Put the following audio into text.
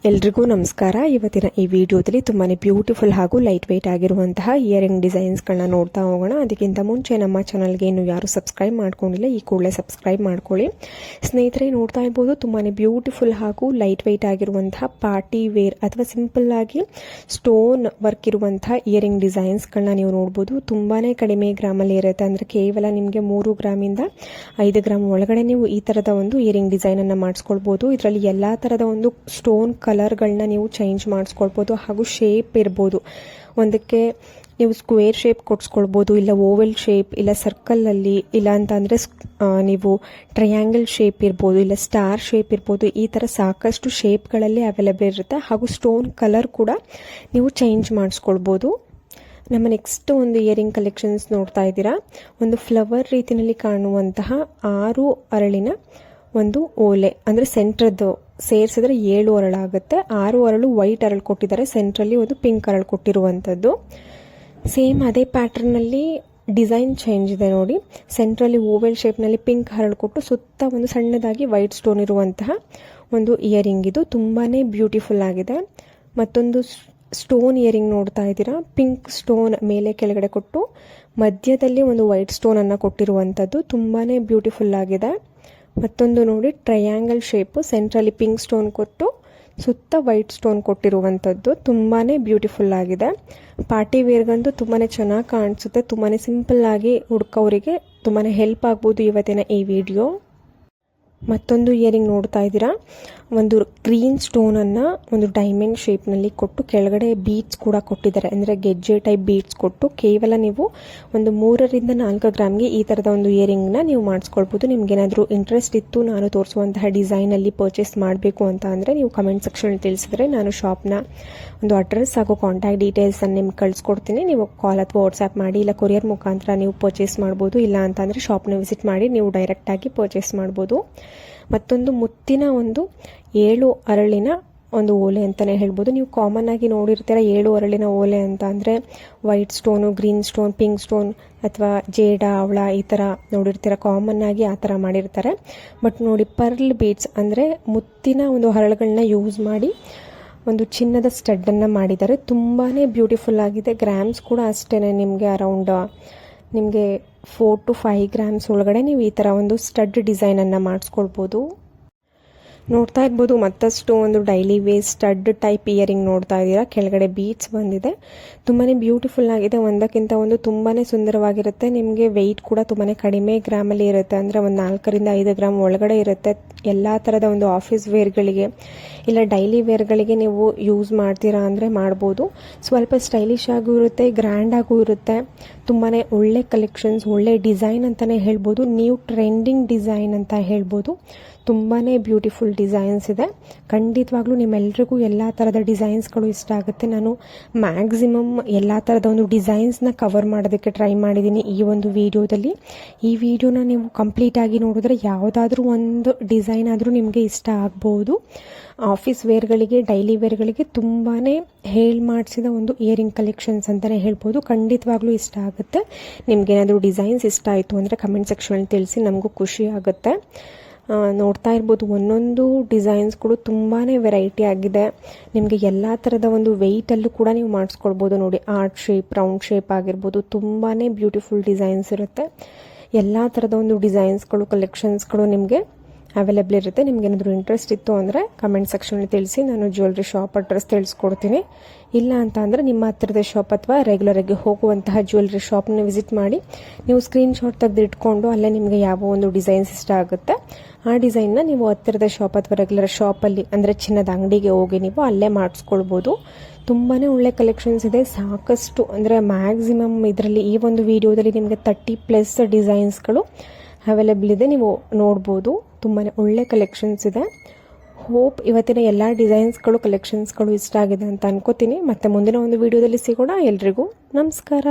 ಎಲ್ರಿಗೂ ನಮಸ್ಕಾರ. ಇವತ್ತಿನ ಈ ವಿಡಿಯೋದಲ್ಲಿ ತುಂಬಾ ಬ್ಯೂಟಿಫುಲ್ ಹಾಗೂ ಲೈಟ್ ವೆಯ್ಟ್ ಆಗಿರುವಂತಹ ಇಯರಿಂಗ್ ಡಿಸೈನ್ಸ್ಗಳನ್ನ ನೋಡ್ತಾ ಹೋಗೋಣ. ಅದಕ್ಕಿಂತ ಮುಂಚೆ ನಮ್ಮ ಚಾನಲ್ಗೆ ಇನ್ನು ಯಾರು ಸಬ್ಸ್ಕ್ರೈಬ್ ಮಾಡ್ಕೊಂಡಿಲ್ಲ ಈ ಕೂಡಲೇ ಸಬ್ಸ್ಕ್ರೈಬ್ ಮಾಡ್ಕೊಳ್ಳಿ. ಸ್ನೇಹಿತರೆ, ನೋಡ್ತಾ ಇರ್ಬೋದು ತುಂಬಾ ಬ್ಯೂಟಿಫುಲ್ ಹಾಗೂ ಲೈಟ್ ವೆಯ್ಟ್ ಆಗಿರುವಂತಹ ಪಾರ್ಟಿ ವೇರ್ ಅಥವಾ ಸಿಂಪಲ್ ಆಗಿ ಸ್ಟೋನ್ ವರ್ಕ್ ಇರುವಂತಹ ಇಯರಿಂಗ್ ಡಿಸೈನ್ಸ್ಗಳನ್ನ ನೀವು ನೋಡ್ಬೋದು. ತುಂಬಾ ಕಡಿಮೆ ಗ್ರಾಮಲ್ಲಿ ಇರುತ್ತೆ. ಅಂದರೆ ಕೇವಲ ನಿಮಗೆ 3 ಗ್ರಾಮಿಂದ 5 ಗ್ರಾಮ್ ಒಳಗಡೆ ನೀವು ಈ ಥರದ ಒಂದು ಇಯರಿಂಗ್ ಡಿಸೈನನ್ನು ಮಾಡಿಸ್ಕೊಳ್ಬೋದು. ಇದರಲ್ಲಿ ಎಲ್ಲ ಥರದ ಒಂದು ಸ್ಟೋನ್ ಕಲರ್ಗಳನ್ನ ನೀವು ಚೇಂಜ್ ಮಾಡಿಸ್ಕೊಳ್ಬೋದು ಹಾಗೂ ಶೇಪ್ ಇರ್ಬೋದು. ಒಂದಕ್ಕೆ ನೀವು ಸ್ಕ್ವೇರ್ ಶೇಪ್ ಕೊಡಿಸ್ಕೊಳ್ಬೋದು, ಇಲ್ಲ ಓವೆಲ್ ಶೇಪ್, ಇಲ್ಲ ಸರ್ಕಲಲ್ಲಿ, ಇಲ್ಲ ಅಂತಂದರೆ ನೀವು ಟ್ರಯಾಂಗಲ್ ಶೇಪ್ ಇರ್ಬೋದು, ಇಲ್ಲ ಸ್ಟಾರ್ ಶೇಪ್ ಇರ್ಬೋದು. ಈ ಥರ ಸಾಕಷ್ಟು ಶೇಪ್ಗಳಲ್ಲಿ ಅವೈಲೇಬಲ್ ಇರುತ್ತೆ. ಹಾಗೂ ಸ್ಟೋನ್ ಕಲರ್ ಕೂಡ ನೀವು ಚೇಂಜ್ ಮಾಡಿಸ್ಕೊಳ್ಬೋದು. ನಮ್ಮ ನೆಕ್ಸ್ಟ್ ಒಂದು ಇಯರಿಂಗ್ ಕಲೆಕ್ಷನ್ಸ್ ನೋಡ್ತಾ ಇದ್ದೀರಾ. ಒಂದು ಫ್ಲವರ್ ರೀತಿಯಲ್ಲಿ ಕಾಣುವಂತಹ 6 ಅರಳಿನ ಒಂದು ಓಲೆ, ಅಂದರೆ ಸೆಂಟ್ರದ್ದು ಸೇರಿಸಿದ್ರೆ 7 ಅರಳಾಗುತ್ತೆ. 6 ಅರಳು ವೈಟ್ ಅರಳು ಕೊಟ್ಟಿದ್ದಾರೆ, ಸೆಂಟ್ರಲ್ಲಿ ಒಂದು ಪಿಂಕ್ ಅರಳು ಕೊಟ್ಟಿರುವಂಥದ್ದು. ಸೇಮ್ ಅದೇ ಪ್ಯಾಟರ್ನಲ್ಲಿ ಡಿಸೈನ್ ಚೇಂಜ್ ಇದೆ ನೋಡಿ. ಸೆಂಟ್ರಲ್ಲಿ ಓವೆಲ್ ಶೇಪ್ನಲ್ಲಿ ಪಿಂಕ್ ಹರಳು ಕೊಟ್ಟು ಸುತ್ತ ಒಂದು ಸಣ್ಣದಾಗಿ ವೈಟ್ ಸ್ಟೋನ್ ಇರುವಂತಹ ಒಂದು ಇಯರಿಂಗ್. ಇದು ತುಂಬಾ ಬ್ಯೂಟಿಫುಲ್ ಆಗಿದೆ. ಮತ್ತೊಂದು ಸ್ಟೋನ್ ಇಯರಿಂಗ್ ನೋಡ್ತಾ ಇದ್ದೀರಾ. ಪಿಂಕ್ ಸ್ಟೋನ್ ಮೇಲೆ ಕೆಳಗಡೆ ಕೊಟ್ಟು ಮಧ್ಯದಲ್ಲಿ ಒಂದು ವೈಟ್ ಸ್ಟೋನನ್ನು ಕೊಟ್ಟಿರುವಂಥದ್ದು ತುಂಬಾ ಬ್ಯೂಟಿಫುಲ್ ಆಗಿದೆ. ಮತ್ತೊಂದು ನೋಡಿ, ಟ್ರಯಾಂಗಲ್ ಶೇಪು, ಸೆಂಟ್ರಲ್ಲಿ ಪಿಂಕ್ ಸ್ಟೋನ್ ಕೊಟ್ಟು ಸುತ್ತ ವೈಟ್ ಸ್ಟೋನ್ ಕೊಟ್ಟಿರುವಂಥದ್ದು ತುಂಬಾ ಬ್ಯೂಟಿಫುಲ್ ಆಗಿದೆ. ಪಾರ್ಟಿ ವೇರ್ಗಂತೂ ತುಂಬಾ ಚೆನ್ನಾಗಿ ಕಾಣಿಸುತ್ತೆ. ತುಂಬಾ ಸಿಂಪಲ್ ಆಗಿ ಹುಡುಕೋರಿಗೆ ತುಂಬಾ ಹೆಲ್ಪ್ ಆಗ್ಬೋದು ಇವತ್ತಿನ ಈ ವಿಡಿಯೋ. ಮತ್ತೊಂದು ಇಯರಿಂಗ್ ನೋಡ್ತಾ ಇದ್ದೀರಾ. ಒಂದು ಗ್ರೀನ್ ಸ್ಟೋನನ್ನು ಒಂದು ಡೈಮಂಡ್ ಶೇಪ್ನಲ್ಲಿ ಕೊಟ್ಟು ಕೆಳಗಡೆ ಬೀಡ್ಸ್ ಕೂಡ ಕೊಟ್ಟಿದ್ದಾರೆ. ಅಂದರೆ ಗೆಜ್ಜೆ ಟೈಪ್ ಬೀಡ್ಸ್ ಕೊಟ್ಟು ಕೇವಲ ನೀವು ಒಂದು 3 ರಿಂದ 4 ಗ್ರಾಮ್ಗೆ ಈ ಥರದ ಒಂದು ಇಯರಿಂಗ್ನ ನೀವು ಮಾಡಿಸ್ಕೊಳ್ಬೋದು. ನಿಮ್ಗೇನಾದರೂ ಇಂಟ್ರೆಸ್ಟ್ ಇತ್ತು ನಾನು ತೋರಿಸುವಂತಹ ಡಿಸೈನಲ್ಲಿ ಪರ್ಚೇಸ್ ಮಾಡಬೇಕು ಅಂತ ಅಂದರೆ ನೀವು ಕಮೆಂಟ್ ಸೆಕ್ಷನಲ್ಲಿ ತಿಳಿಸಿದ್ರೆ ನಾನು ಶಾಪ್ನ ಒಂದು ಅಡ್ರೆಸ್ ಹಾಗೂ ಕಾಂಟ್ಯಾಕ್ಟ್ ಡೀಟೇಲ್ಸನ್ನು ನಿಮ್ಗೆ ಕಳಿಸ್ಕೊಡ್ತೀನಿ. ನೀವು ಕಾಲ್ ಅಥವಾ ವಾಟ್ಸ್ಆ್ಯಪ್ ಮಾಡಿ, ಇಲ್ಲ ಕೊರಿಯರ್ ಮುಖಾಂತರ ನೀವು ಪರ್ಚೇಸ್ ಮಾಡ್ಬೋದು. ಇಲ್ಲ ಅಂತಂದರೆ ಶಾಪ್ನ ವಿಸಿಟ್ ಮಾಡಿ ನೀವು ಡೈರೆಕ್ಟಾಗಿ ಪರ್ಚೇಸ್ ಮಾಡ್ಬೋದು. ಮತ್ತೊಂದು ಮುತ್ತಿನ ಒಂದು 7 ಅರಳಿನ ಒಂದು ಓಲೆ ಅಂತಲೇ ಹೇಳ್ಬೋದು. ನೀವು ಕಾಮನ್ ಆಗಿ ನೋಡಿರ್ತೀರ 7 ಅರಳಿನ ಓಲೆ ಅಂತ ಅಂದರೆ white stone, green stone, pink stone ಅಥವಾ ಜೇಡ, ಅವಳ ಈ ಥರ ನೋಡಿರ್ತೀರ. ಕಾಮನ್ ಆಗಿ ಆ ಥರ ಮಾಡಿರ್ತಾರೆ. ಬಟ್ ನೋಡಿ, ಪರ್ಲ್ ಬೀಡ್ಸ್ ಅಂದರೆ ಮುತ್ತಿನ ಒಂದು ಹರಳುಗಳನ್ನ ಯೂಸ್ ಮಾಡಿ ಒಂದು ಚಿನ್ನದ ಸ್ಟಡ್ಡನ್ನು ಮಾಡಿದ್ದಾರೆ. ತುಂಬಾ ಬ್ಯೂಟಿಫುಲ್ ಆಗಿದೆ. ಗ್ರಾಮ್ಸ್ ಕೂಡ ಅಷ್ಟೇ, ನಿಮಗೆ ಅರೌಂಡ್ ನಿಮಗೆ 4 to 5 ಗ್ರಾಮ್ಸ್ ಒಳಗಡೆ ನೀವು ಈ ಥರ ಒಂದು ಸ್ಟಡ್ ಡಿಸೈನನ್ನು ಮಾಡಿಸ್ಕೊಳ್ಬೋದು. ನೋಡ್ತಾ ಇರ್ಬೋದು ಮತ್ತಷ್ಟು ಒಂದು daily wear stud type earring ನೋಡ್ತಾ ಇದ್ದೀರಾ. ಕೆಳಗಡೆ ಬೀಡ್ಸ್ ಬಂದಿದೆ. ತುಂಬಾ ಬ್ಯೂಟಿಫುಲ್ ಆಗಿದೆ. ಒಂದಕ್ಕಿಂತ ಒಂದು ತುಂಬಾ ಸುಂದರವಾಗಿರುತ್ತೆ. ನಿಮಗೆ ವೆಯ್ಟ್ ಕೂಡ ತುಂಬಾ ಕಡಿಮೆ ಗ್ರಾಮಲ್ಲಿ ಇರುತ್ತೆ. ಅಂದರೆ ಒಂದು 4 ರಿಂದ 5 ಗ್ರಾಮ್ ಒಳಗಡೆ ಇರುತ್ತೆ. ಎಲ್ಲ ಥರದ ಒಂದು ಆಫೀಸ್ ವೇರ್ಗಳಿಗೆ ಇಲ್ಲ ಡೈಲಿ ವೇರ್ಗಳಿಗೆ ನೀವು ಯೂಸ್ ಮಾಡ್ತೀರಾ ಅಂದರೆ ಮಾಡ್ಬೋದು. ಸ್ವಲ್ಪ ಸ್ಟೈಲಿಶ್ ಆಗೂ ಇರುತ್ತೆ, ಗ್ರ್ಯಾಂಡ್ ಆಗೂ ಇರುತ್ತೆ. ತುಂಬಾ ಒಳ್ಳೆ ಕಲೆಕ್ಷನ್ಸ್, ಒಳ್ಳೆ ಡಿಸೈನ್ ಅಂತಲೇ ಹೇಳ್ಬೋದು. ನ್ಯೂ ಟ್ರೆಂಡಿಂಗ್ ಡಿಸೈನ್ ಅಂತ ಹೇಳ್ಬೋದು. ತುಂಬಾ ಬ್ಯೂಟಿಫುಲ್ ಡಿಸೈನ್ಸ್ ಇದೆ. ಖಂಡಿತವಾಗ್ಲೂ ನಿಮ್ಮೆಲ್ರಿಗೂ ಎಲ್ಲ ಥರದ ಡಿಸೈನ್ಸ್ಗಳು ಇಷ್ಟ ಆಗುತ್ತೆ. ನಾನು ಮ್ಯಾಕ್ಸಿಮಮ್ ಎಲ್ಲ ಥರದ ಒಂದು ಡಿಸೈನ್ಸ್ನ ಕವರ್ ಮಾಡೋದಕ್ಕೆ ಟ್ರೈ ಮಾಡಿದ್ದೀನಿ ಈ ಒಂದು ವಿಡಿಯೋದಲ್ಲಿ. ಈ ವಿಡಿಯೋನ ನೀವು ಕಂಪ್ಲೀಟಾಗಿ ನೋಡಿದ್ರೆ ಯಾವುದಾದ್ರೂ ಒಂದು ಡಿಸೈನ್ ಆದರೂ ನಿಮಗೆ ಇಷ್ಟ ಆಗ್ಬೋದು. ಆಫೀಸ್ ವೇರ್ಗಳಿಗೆ, ಡೈಲಿ ವೇರ್ಗಳಿಗೆ ತುಂಬಾ ಮಾಡಿಸಿದ ಒಂದು ಇಯರಿಂಗ್ ಕಲೆಕ್ಷನ್ಸ್ ಅಂತಲೇ ಹೇಳ್ಬೋದು. ಖಂಡಿತವಾಗ್ಲೂ ಇಷ್ಟ ಆಗುತ್ತೆ. ನಿಮ್ಗೇನಾದರೂ ಡಿಸೈನ್ಸ್ ಇಷ್ಟ ಆಯಿತು ಅಂದರೆ ಕಮೆಂಟ್ ಸೆಕ್ಷನಲ್ಲಿ ತಿಳಿಸಿ, ನಮಗೂ ಖುಷಿ ಆಗುತ್ತೆ. ನೋಡ್ತಾ ಇರ್ಬೋದು ಒಂದೊಂದು ಡಿಸೈನ್ಸ್ಗಳು ತುಂಬಾ ವೆರೈಟಿ ಆಗಿದೆ. ನಿಮಗೆ ಎಲ್ಲ ಥರದ ಒಂದು ವೆಯ್ಟಲ್ಲೂ ಕೂಡ ನೀವು ಮಾಡಿಸ್ಕೊಳ್ಬೋದು. ನೋಡಿ, ಆರ್ಟ್ ಶೇಪ್, ರೌಂಡ್ ಶೇಪ್ ಆಗಿರ್ಬೋದು. ತುಂಬಾ ಬ್ಯೂಟಿಫುಲ್ ಡಿಸೈನ್ಸ್ ಇರುತ್ತೆ. ಎಲ್ಲ ಥರದ ಒಂದು ಡಿಸೈನ್ಸ್ಗಳು, ಕಲೆಕ್ಷನ್ಸ್ಗಳು ನಿಮಗೆ ಅವೈಲೇಬಲ್ ಇರುತ್ತೆ. ನಿಮ್ಗೆ ಏನಾದರೂ ಇಂಟ್ರೆಸ್ಟ್ ಇತ್ತು ಅಂದರೆ ಕಮೆಂಟ್ ಸೆಕ್ಷನಲ್ಲಿ ತಿಳಿಸಿ, ನಾನು ಜ್ಯುವೆಲ್ರಿ ಶಾಪ್ ಅಡ್ರೆಸ್ ತಿಳಿಸ್ಕೊಡ್ತೀನಿ. ಇಲ್ಲ ಅಂತ ಅಂದರೆ ನಿಮ್ಮ ಹತ್ತಿರದ ಶಾಪ್ ಅಥವಾ ರೆಗ್ಯುಲರಾಗಿ ಹೋಗುವಂತಹ ಜ್ಯುವೆಲ್ರಿ ಶಾಪ್ನ ವಿಸಿಟ್ ಮಾಡಿ ನೀವು ಸ್ಕ್ರೀನ್ಶಾಟ್ ತೆಗೆದು ಇಟ್ಕೊಂಡು ಅಲ್ಲೇ ನಿಮಗೆ ಯಾವ ಒಂದು ಡಿಸೈನ್ಸ್ ಇಷ್ಟ ಆಗುತ್ತೆ ಆ ಡಿಸೈನ್ನ ನೀವು ಹತ್ತಿರದ ಶಾಪ್ ಅಥವಾ ರೆಗ್ಯುಲರ್ ಶಾಪಲ್ಲಿ ಅಂದರೆ ಚಿನ್ನದ ಅಂಗಡಿಗೆ ಹೋಗಿ ನೀವು ಅಲ್ಲೇ ಮಾಡಿಸ್ಕೊಳ್ಬೋದು. ತುಂಬಾ ಒಳ್ಳೆ ಕಲೆಕ್ಷನ್ಸ್ ಇದೆ. ಸಾಕಷ್ಟು ಅಂದರೆ ಮ್ಯಾಕ್ಸಿಮಮ್ ಇದರಲ್ಲಿ ಈ ಒಂದು ವಿಡಿಯೋದಲ್ಲಿ ನಿಮಗೆ 30+ ಡಿಸೈನ್ಸ್ಗಳು ಅವೈಲೇಬಲ್ ಇದೆ. ನೀವು ನೋಡ್ಬೋದು. ತುಂಬಾ ಒಳ್ಳೆ ಕಲೆಕ್ಷನ್ಸ್ ಇದೆ. ಹೋಪ್ ಇವತ್ತಿನ ಎಲ್ಲ ಡಿಸೈನ್ಸ್ಗಳು, ಕಲೆಕ್ಷನ್ಸ್ಗಳು ಇಷ್ಟ ಆಗಿದೆ ಅಂತ ಅನ್ಕೋತೀನಿ. ಮತ್ತೆ ಮುಂದಿನ ಒಂದು ವಿಡಿಯೋದಲ್ಲಿ ಸಿಗೋಣ. ಎಲ್ರಿಗೂ ನಮಸ್ಕಾರ.